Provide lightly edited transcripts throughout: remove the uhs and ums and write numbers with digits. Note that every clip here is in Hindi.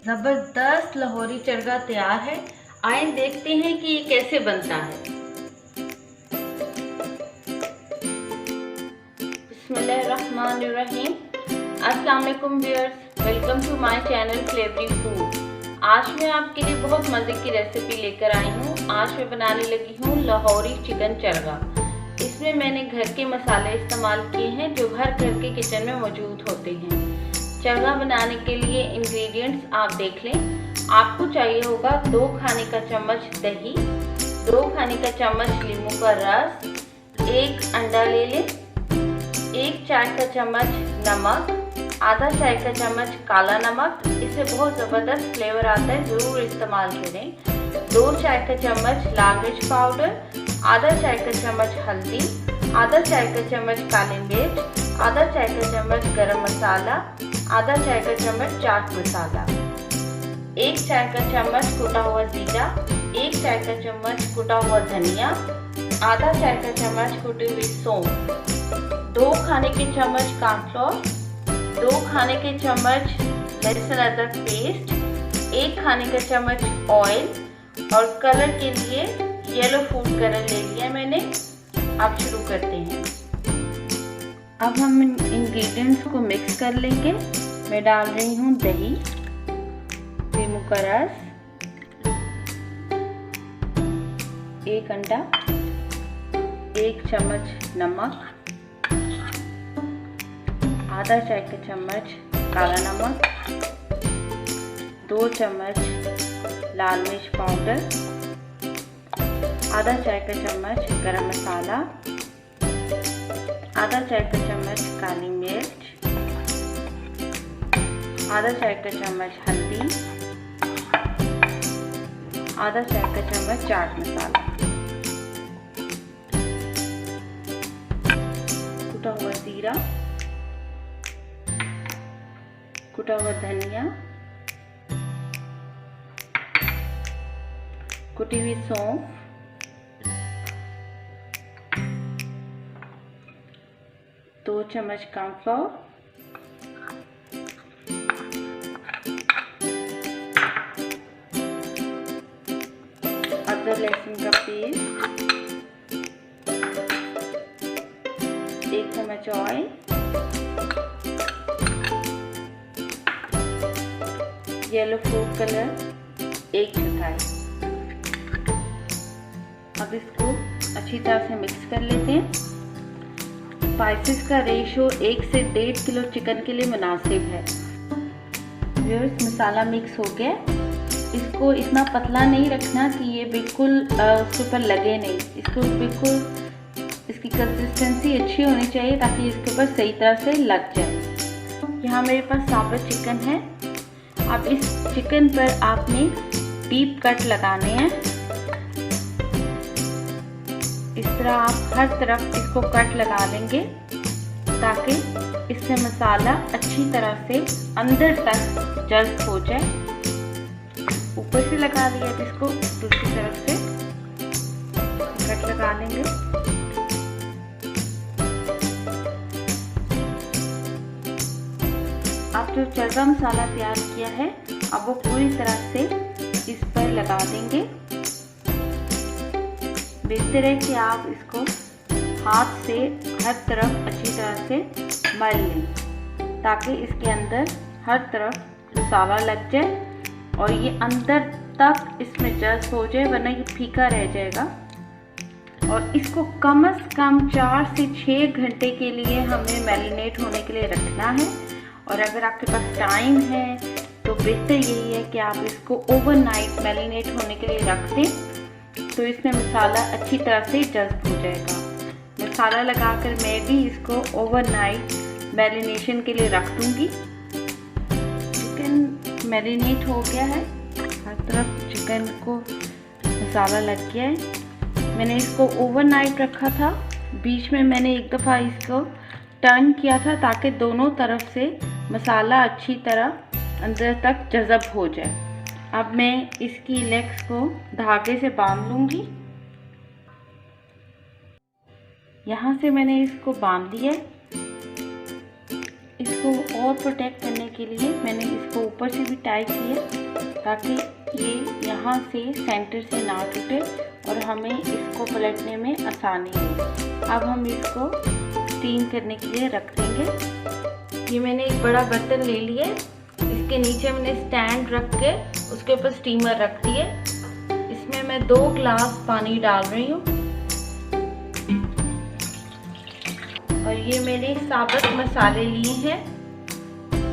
ज़बरदस्त लाहौरी चरगा तैयार है। आइए देखते हैं कि ये कैसे बनता है। बिस्मिल्लाहिर्रहमानिर्रहीम। अस्सलाम वालेकुम viewers, welcome to my channel Flavory Food. आज मैं आपके लिए बहुत मज़े की रेसिपी लेकर आई हूँ। आज मैं बनाने लगी हूँ लाहौरी चिकन चरगा। इसमें मैंने घर के मसाले इस्तेमाल किए हैं जो हर घर के किचन में मौजूद होते हैं। चरगा बनाने के लिए इंग्रेडिएंट्स आप देख लें। आपको चाहिए होगा 2 खाने का चम्मच दही, 2 खाने का चम्मच नींबू का रस, 1 अंडा ले लें, 1 चाय का चम्मच नमक, आधा चाय का चम्मच काला नमक, इससे बहुत ज़बरदस्त फ्लेवर आता है, ज़रूर इस्तेमाल करें। 2 चाय का चम्मच लाल मिर्च पाउडर, आधा चाय का चम्मच हल्दी, आधा चाय का चम्मच काली मिर्च, आधा चाय का चम्मच गरम मसाला, आधा चाय का चम्मच चाट मसाला, 1 चाय का चम्मच कुटा हुआ जीरा, 1 चाय का चम्मच कुटा हुआ धनिया, आधा चाय का चम्मच कुटी हुई सौंफ, 2 खाने के चम्मच कॉर्नफ्लोर, 2 खाने के चम्मच लहसुन अदरक पेस्ट, 1 खाने का चम्मच ऑयल और कलर के लिए येलो फूड कलर ले लिया मैंने। अब शुरू करते हैं। अब हम इंग्रेडिएंट्स को मिक्स कर लेंगे। मैं डाल रही हूँ दही, नींबू का रस, 1 अंडा, 1 चम्मच नमक, आधा चाय का चम्मच काला नमक, 2 चम्मच लाल मिर्च पाउडर, आधा चाय का चम्मच गरम मसाला, आधा चाय का चम्मच काली मिर्च, आधा चाय का चम्मच हल्दी, आधा चाय का चम्मच चाट मसाला, कुटा हुआ जीरा, कुटा हुआ धनिया, कुटी हुई सौंफ, दो चम्मच कॉर्नफ्लोर, अदरक लहसुन का पेस्ट, 1 चम्मच ऑयल, येलो फूड कलर 1/4। अब इसको अच्छी तरह से मिक्स कर लेते हैं। स्पाइसेस का रेशो 1 से 1.5 किलो चिकन के लिए मुनासिब है। व्यूअर्स, मसाला मिक्स हो गया। इसको इतना पतला नहीं रखना कि ये बिल्कुल उसके ऊपर लगे नहीं। इसको बिल्कुल इसकी कंसिस्टेंसी अच्छी होनी चाहिए ताकि इसके ऊपर सही तरह से लग जाए। यहाँ मेरे पास साबुत चिकन है। अब इस चिकन पर आपने डीप कट लगाने हैं। इस तरह आप हर तरफ इसको कट लगा लेंगे ताकि इससे मसाला अच्छी तरह से अंदर तक जज्ब हो जाए। ऊपर से लगा लिया, इसको दूसरी तरफ से कट लगा लेंगे। आप जो चरगा मसाला तैयार किया है अब वो पूरी तरह से इस पर लगा देंगे। बेहतर है कि आप इसको हाथ से हर तरफ अच्छी तरह से मल लें ताकि इसके अंदर हर तरफ मसाला लग जाए और ये अंदर तक इसमें जज्ब हो जाए, वरना ये फीका रह जाएगा। और इसको कम से कम 4 से 6 घंटे के लिए हमें मैरिनेट होने के लिए रखना है। और अगर आपके पास टाइम है तो बेहतर यही है कि आप इसको ओवरनाइट मैरिनेट होने के लिए रख दें, तो इसमें मसाला अच्छी तरह से जज्ब हो जाएगा। मसाला लगाकर मैं भी इसको ओवरनाइट मैरिनेशन के लिए रख दूंगी। चिकन मैरिनेट हो गया है, हर तरफ चिकन को मसाला लग गया है। मैंने इसको ओवरनाइट रखा था। बीच में मैंने एक दफ़ा इसको टर्न किया था ताकि दोनों तरफ से मसाला अच्छी तरह अंदर तक जज्ब हो जाए। अब मैं इसकी लेग्स को धागे से बांध लूँगी। यहाँ से मैंने इसको बांध दिया। इसको और प्रोटेक्ट करने के लिए मैंने इसको ऊपर से भी टाई किया ताकि ये यहाँ से सेंटर से ना टूटे और हमें इसको पलटने में आसानी हो। अब हम इसको स्टीम करने के लिए रख देंगे। ये मैंने एक बड़ा बर्तन ले लिया, इसके नीचे मैंने स्टैंड रख के उसके ऊपर स्टीमर रख दिए। इसमें मैं 2 ग्लास पानी डाल रही हूँ और ये मैंने साबुत मसाले लिए हैं,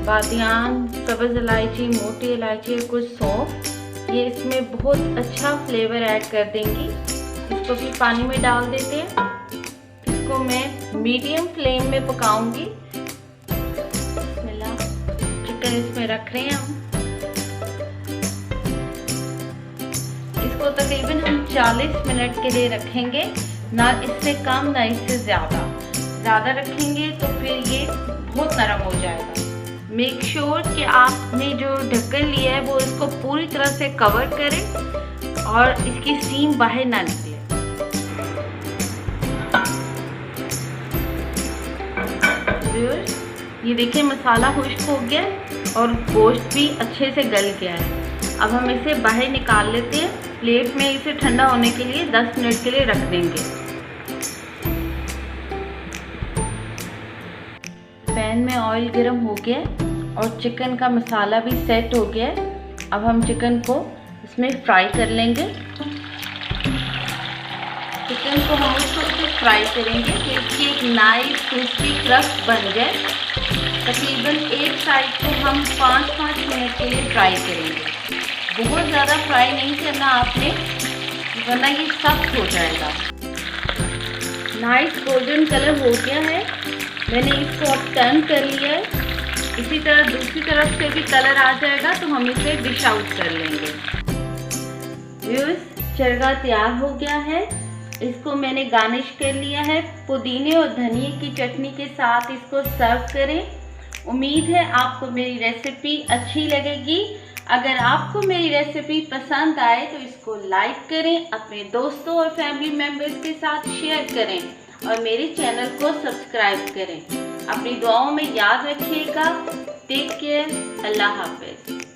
बादियान, सब्ज़ इलायची, मोटी इलायची, कुछ सौंफ। ये इसमें बहुत अच्छा फ्लेवर ऐड कर देंगी। इसको भी पानी में डाल देते हैं। इसको मैं मीडियम फ्लेम में पकाऊंगी। चिकन इसमें रख रहे हैं हम। इसको तकरीबन हम 40 मिनट के लिए रखेंगे, ना इससे कम ना इससे ज़्यादा रखेंगे तो फिर ये बहुत नरम हो जाएगा। मेक श्योर कि आपने जो ढक्कन लिया है वो इसको पूरी तरह से कवर करें और इसकी स्टीम बाहर ना निकले। ये देखिए मसाला खुश्क हो गया और गोश्त भी अच्छे से गल गया है। अब हम इसे बाहर निकाल लेते हैं। प्लेट में इसे ठंडा होने के लिए 10 मिनट के लिए रख देंगे। पैन में ऑयल गर्म हो गया और चिकन का मसाला भी सेट हो गया है। अब हम चिकन को इसमें फ्राई कर लेंगे। चिकन को हम उसको फ्राई करेंगे कि इसकी एक नाइस क्रिस्पी क्रस्ट बन जाए। तकरीबन एक साइड को हम 5-5 मिनट के लिए फ्राई करेंगे। बहुत ज़्यादा फ्राई नहीं करना आपने, वरना ये सख्त हो जाएगा। नाइस गोल्डन कलर हो गया है। मैंने इसको अब टर्न कर लिया है। इसी तरह दूसरी तरफ से भी कलर आ जाएगा तो हम इसे डिश आउट कर लेंगे। व्यूअर्स, चरगा तैयार हो गया है। इसको मैंने गार्निश कर लिया है। पुदीने और धनिए की चटनी के साथ इसको सर्व करें। उम्मीद है आपको मेरी रेसिपी अच्छी लगेगी। अगर आपको मेरी रेसिपी पसंद आए तो इसको लाइक करें, अपने दोस्तों और फैमिली मेम्बर्स के साथ शेयर करें और मेरे चैनल को सब्सक्राइब करें। अपनी दुआओं में याद रखिएगा। Take care. अल्लाह हाफिज।